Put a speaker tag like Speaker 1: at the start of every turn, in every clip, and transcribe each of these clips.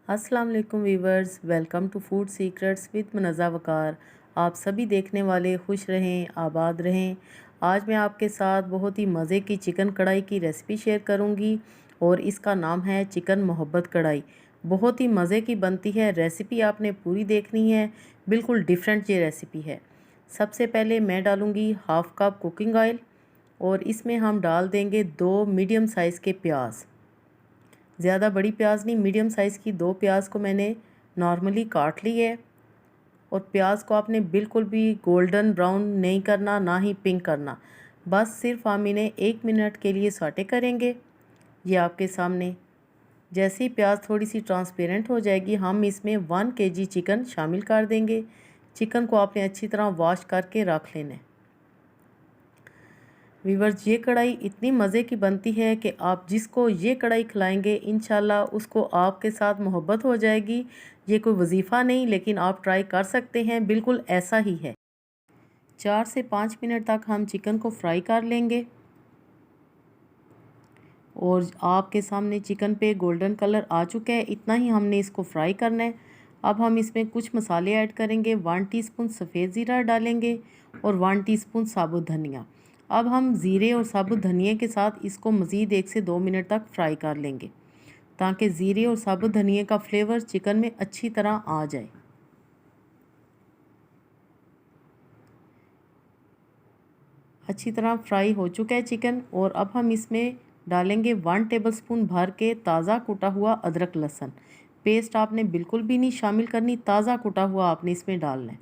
Speaker 1: अस्सलाम वालेकुम viewers, welcome to food secrets with Munazza Waqar. आप सभी देखने वाले खुश रहें, आबाद रहें। आज मैं आपके साथ बहुत ही मज़े की चिकन कढ़ाई की रेसिपी शेयर करूंगी और इसका नाम है चिकन मोहब्बत कढ़ाई। बहुत ही मज़े की बनती है रेसिपी, आपने पूरी देखनी है। बिल्कुल डिफरेंट ये रेसिपी है। सबसे पहले मैं डालूँगी हाफ़ कप कुकिंग ऑयल और इसमें हम डाल देंगे 2 मीडियम साइज़ के प्याज। ज़्यादा बड़ी प्याज नहीं, मीडियम साइज़ की 2 प्याज को मैंने नॉर्मली काट ली है। और प्याज को आपने बिल्कुल भी गोल्डन ब्राउन नहीं करना, ना ही पिंक करना। बस सिर्फ हम इन्हें 1 मिनट के लिए सौटे करेंगे। ये आपके सामने जैसे ही प्याज थोड़ी सी ट्रांसपेरेंट हो जाएगी, हम इसमें 1 केजी चिकन शामिल कर देंगे। चिकन को आपने अच्छी तरह वॉश करके रख लेना है। वीवर्स, ये कढ़ाई इतनी मज़े की बनती है कि आप जिसको ये कढ़ाई खिलाएंगे इंशाल्लाह उसको आपके साथ मोहब्बत हो जाएगी। ये कोई वजीफ़ा नहीं, लेकिन आप ट्राई कर सकते हैं, बिल्कुल ऐसा ही है। 4 से 5 मिनट तक हम चिकन को फ्राई कर लेंगे और आपके सामने चिकन पे गोल्डन कलर आ चुका है। इतना ही हमने इसको फ्राई करना है। अब हम इसमें कुछ मसाले ऐड करेंगे। 1 टीस्पून सफ़ेद ज़ीरा डालेंगे और 1 टीस्पून साबुत धनिया। अब हम ज़ीरे और साबुत धनिया के साथ इसको मज़ीद 1 से 2 मिनट तक फ्राई कर लेंगे ताकि ज़ीरे और साबुत धनिया का फ्लेवर चिकन में अच्छी तरह आ जाए। अच्छी तरह फ्राई हो चुका है चिकन और अब हम इसमें डालेंगे 1 टेबलस्पून भर के ताज़ा कुटा हुआ अदरक लहसुन पेस्ट। आपने बिल्कुल भी नहीं शामिल करनी, ताज़ा कुटा हुआ आपने इसमें डालना है।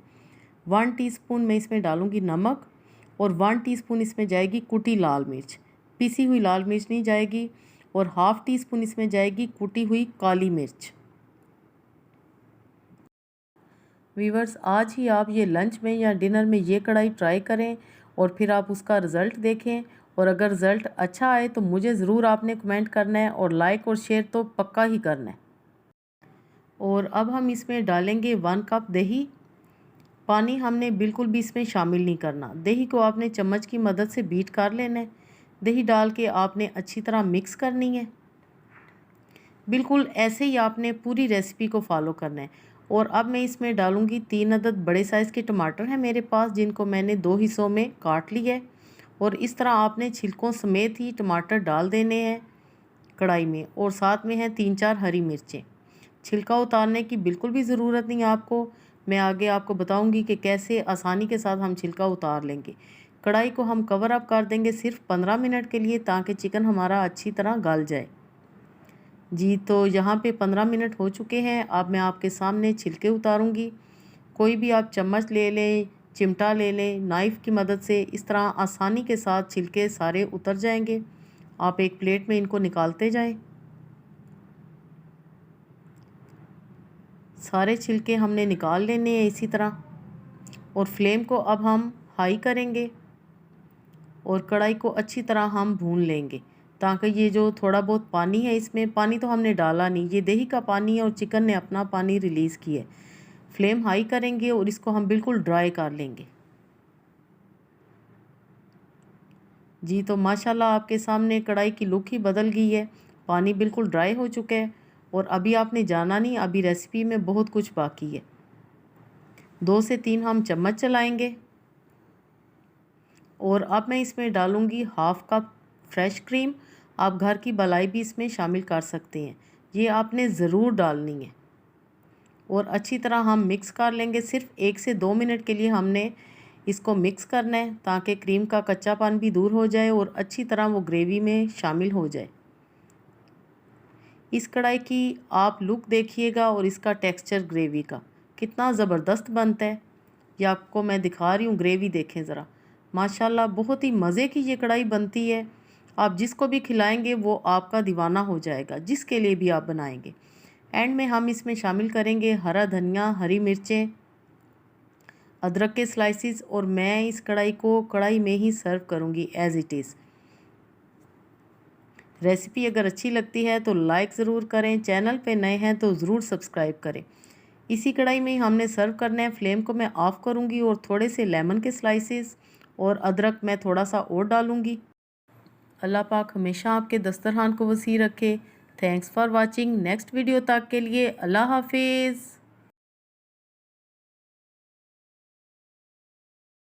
Speaker 1: 1 टीस्पून मैं इसमें डालूंगी नमक और 1 टीस्पून इसमें जाएगी कुटी लाल मिर्च। पिसी हुई लाल मिर्च नहीं जाएगी। और हाफ़ टी स्पून इसमें जाएगी कुटी हुई काली मिर्च। वीवर्स, आज ही आप ये लंच में या डिनर में ये कढ़ाई ट्राई करें और फिर आप उसका रिज़ल्ट देखें। और अगर रिज़ल्ट अच्छा आए तो मुझे ज़रूर आपने कमेंट करना है और लाइक और शेयर तो पक्का ही करना है। और अब हम इसमें डालेंगे 1 कप दही। पानी हमने बिल्कुल भी इसमें शामिल नहीं करना। दही को आपने चम्मच की मदद से बीट कर लेना है। दही डाल के आपने अच्छी तरह मिक्स करनी है। बिल्कुल ऐसे ही आपने पूरी रेसिपी को फॉलो करना है। और अब मैं इसमें डालूंगी 3 अदद बड़े साइज़ के टमाटर हैं मेरे पास, जिनको मैंने 2 हिस्सों में काट लिया है। और इस तरह आपने छिलकों समेत ही टमाटर डाल देने हैं कढ़ाई में। और साथ में हैं 3-4 हरी मिर्चें। छिलका उतारने की बिल्कुल भी ज़रूरत नहीं आपको। मैं आगे आपको बताऊंगी कि कैसे आसानी के साथ हम छिलका उतार लेंगे। कढ़ाई को हम कवर अप कर देंगे सिर्फ 15 मिनट के लिए ताकि चिकन हमारा अच्छी तरह गल जाए। जी, तो यहाँ पे 15 मिनट हो चुके हैं। अब मैं आपके सामने छिलके उतारूँगी। कोई भी आप चम्मच ले लें, चिमटा ले लें, नाइफ़ की मदद से इस तरह आसानी के साथ छिलके सारे उतर जाएंगे। आप एक प्लेट में इनको निकालते जाएं। सारे छिलके हमने निकाल लेने हैं इसी तरह। और फ्लेम को अब हम हाई करेंगे और कढ़ाई को अच्छी तरह हम भून लेंगे ताकि ये जो थोड़ा बहुत पानी है, इसमें पानी तो हमने डाला नहीं, ये दही का पानी है और चिकन ने अपना पानी रिलीज़ किया है। फ्लेम हाई करेंगे और इसको हम बिल्कुल ड्राई कर लेंगे। जी, तो माशाल्लाह आपके सामने कढ़ाई की लुक ही बदल गई है। पानी बिल्कुल ड्राई हो चुका है। और अभी आपने जाना नहीं, अभी रेसिपी में बहुत कुछ बाकी है। 2 से 3 हम चम्मच चलाएंगे। और अब मैं इसमें डालूँगी हाफ़ कप फ्रेश क्रीम। आप घर की मलाई भी इसमें शामिल कर सकते हैं। ये आपने ज़रूर डालनी है। और अच्छी तरह हम मिक्स कर लेंगे। सिर्फ 1 से 2 मिनट के लिए हमने इसको मिक्स करना है ताकि क्रीम का कच्चापन भी दूर हो जाए और अच्छी तरह वो ग्रेवी में शामिल हो जाए। इस कढ़ाई की आप लुक देखिएगा और इसका टेक्सचर ग्रेवी का कितना ज़बरदस्त बनता है। ये आपको मैं दिखा रही हूँ, ग्रेवी देखें ज़रा। माशाल्लाह बहुत ही मज़े की ये कढ़ाई बनती है। आप जिसको भी खिलाएंगे वो आपका दीवाना हो जाएगा, जिसके लिए भी आप बनाएंगे। एंड में हम इसमें शामिल करेंगे हरा धनिया, हरी मिर्चें, अदरक के स्लाइसिस। और मैं इस कढ़ाई को कढ़ाई में ही सर्व करूँगी एज़ इट इज़। रेसिपी अगर अच्छी लगती है तो लाइक ज़रूर करें, चैनल पे नए हैं तो ज़रूर सब्सक्राइब करें। इसी कढ़ाई में हमने सर्व करना है। फ्लेम को मैं ऑफ़ करूँगी और थोड़े से लेमन के स्लाइसेस और अदरक मैं थोड़ा सा और डालूँगी। अल्लाह पाक हमेशा आपके दस्तरखान को वसी रखे। Thanks for watching. Next video तक के लिए अल्लाह हाफिज़।